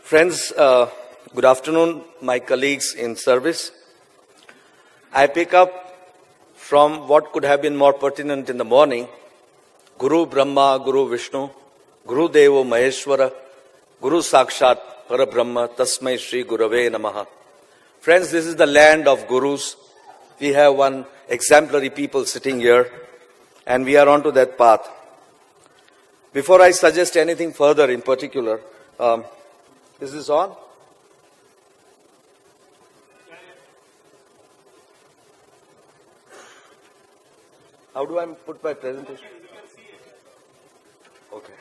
Friends, good afternoon, my colleagues in service. I pick up from what could have been more pertinent in the morning. Guru Brahma, Guru Vishnu, Guru Devo Maheshwara, Guru Sakshat Parabrahma, Tasmai Shri Gurave Namaha. Friends, this is the land of gurus. We have one exemplary people sitting here, and we are on to that path. Before I suggest anything further in particular, is this on? How do I put my presentation? Okay.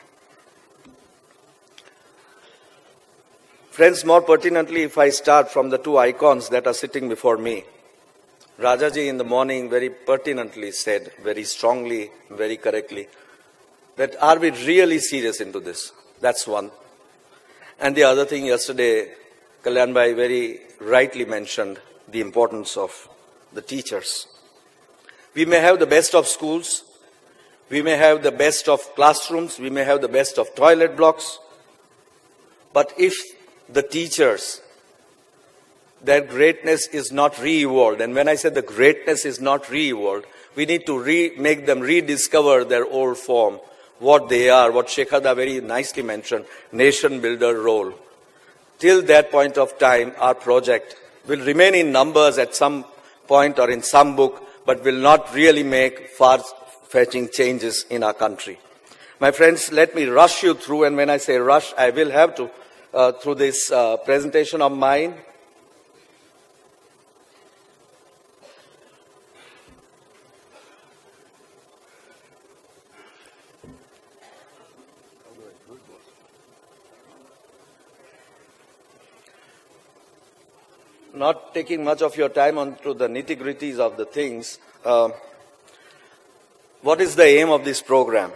Friends, more pertinently, if I start from the two icons that are sitting before me, Rajaji in the morning very pertinently said, very strongly, very correctly, that are we really serious into this? That's one. And the other thing, yesterday, Kalyan Bhai very rightly mentioned the importance of the teachers. We may have the best of schools, we may have the best of classrooms, we may have the best of toilet blocks, but if the teachers, their greatness is not re-evolved, and when I say the greatness is not re-evolved, we need to make them rediscover their old form, what they are, what Shekhada very nicely mentioned, nation builder role. Till that point of time, our project will remain in numbers at some point or in some book, but will not really make far-fetching changes in our country. My friends, let me rush you through, and when I say rush, I will have to, through this presentation of mine. Not taking much of your time onto the nitty-gritties of the things, what is the aim of this program?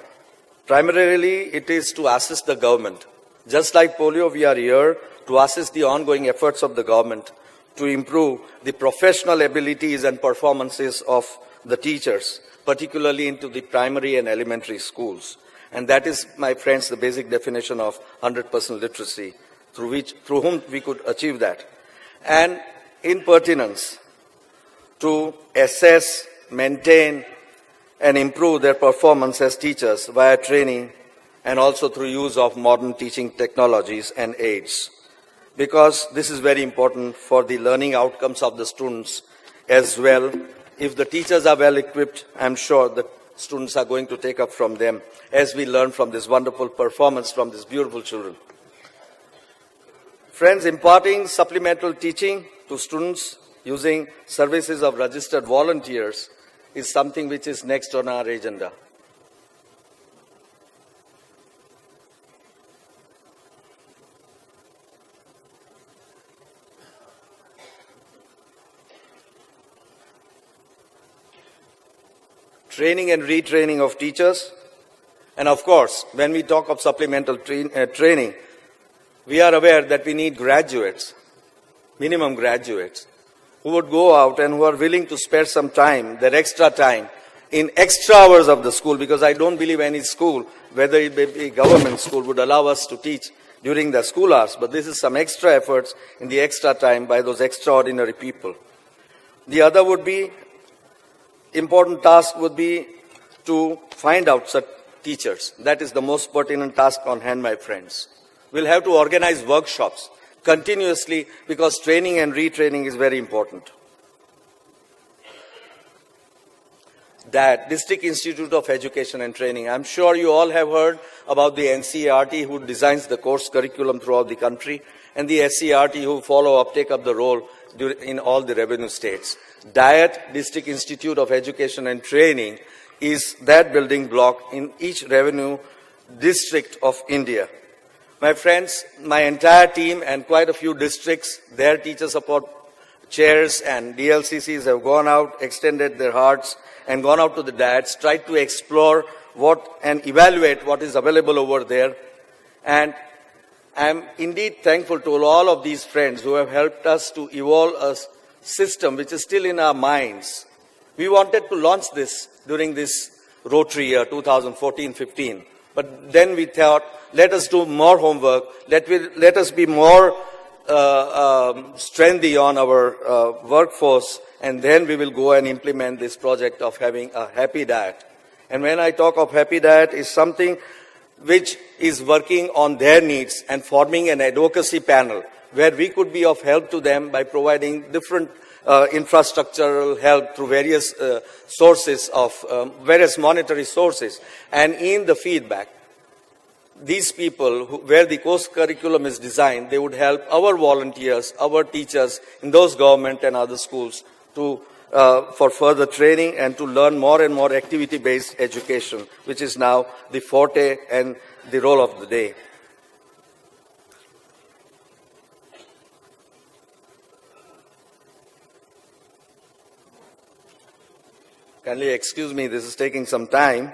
Primarily, it is to assist the government. Just like polio, we are here to assist the ongoing efforts of the government to improve the professional abilities and performances of the teachers, particularly into the primary and elementary schools. And that is, my friends, the basic definition of 100% literacy, through whom we could achieve that. And in pertinence, to assess, maintain, and improve their performance as teachers via training and also through use of modern teaching technologies and aids. Because this is very important for the learning outcomes of the students as well. If the teachers are well equipped, I'm sure the students are going to take up from them as we learn from this wonderful performance from these beautiful children. Friends, imparting supplemental teaching to students using services of registered volunteers is something which is next on our agenda. Training and retraining of teachers. And of course, when we talk of supplemental training, we are aware that we need graduates, minimum graduates, who would go out and who are willing to spare some time, their extra time, in extra hours of the school, because I don't believe any school, whether it be a government school, would allow us to teach during the school hours. But this is some extra efforts in the extra time by those extraordinary people. The other would be, important task would be to find out such teachers. That is the most pertinent task on hand, my friends. We'll have to organize workshops continuously because training and retraining is very important. That District Institute of Education and Training. I'm sure you all have heard about the NCERT who designs the course curriculum throughout the country and the SCERT who follow up, take up the role in all the revenue states. DIET, District Institute of Education and Training, is that building block in each revenue district of India. My friends, my entire team and quite a few districts, their teacher support chairs and DLCCs have gone out, extended their hearts and gone out to the DIETs, tried to explore what and evaluate what is available over there. And I'm indeed thankful to all of these friends who have helped us to evolve a system which is still in our minds. We wanted to launch this during this Rotary year 2014-15. But then we thought, let us do more homework, let us be more strengthy on our workforce, and then we will go and implement this project of having a happy diet. And when I talk of happy diet, is something which is working on their needs and forming an advocacy panel where we could be of help to them by providing different infrastructural help through various sources of various monetary sources. And in the feedback, these people, where the course curriculum is designed, they would help our volunteers, our teachers in those government and other schools to for further training and to learn more and more activity-based education, which is now the forte and the role of the day. Kindly excuse me, this is taking some time.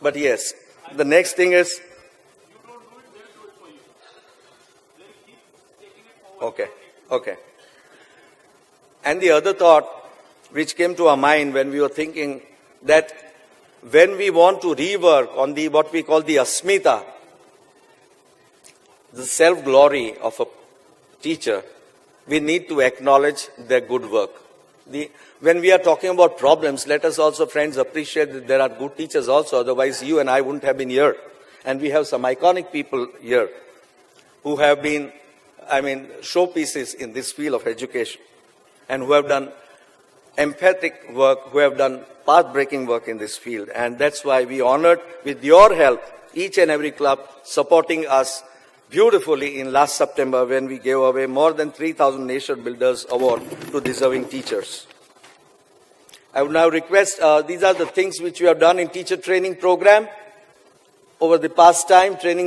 But yes, the next thing is... Okay, okay. And the other thought which came to our mind when we were thinking that when we want to rework on the what we call the asmita, the self-glory of a teacher, we need to acknowledge their good work. When we are talking about problems, let us also, friends, appreciate that there are good teachers also, otherwise you and I wouldn't have been here. And we have some iconic people here who have been, showpieces in this field of education and who have done emphatic work, who have done path-breaking work in this field. And that's why we honored, with your help, each and every club supporting us beautifully in last September when we gave away more than 3,000 Nation Builders Award to deserving teachers. I would now request, these are the things which we have done in teacher training program over the past time, training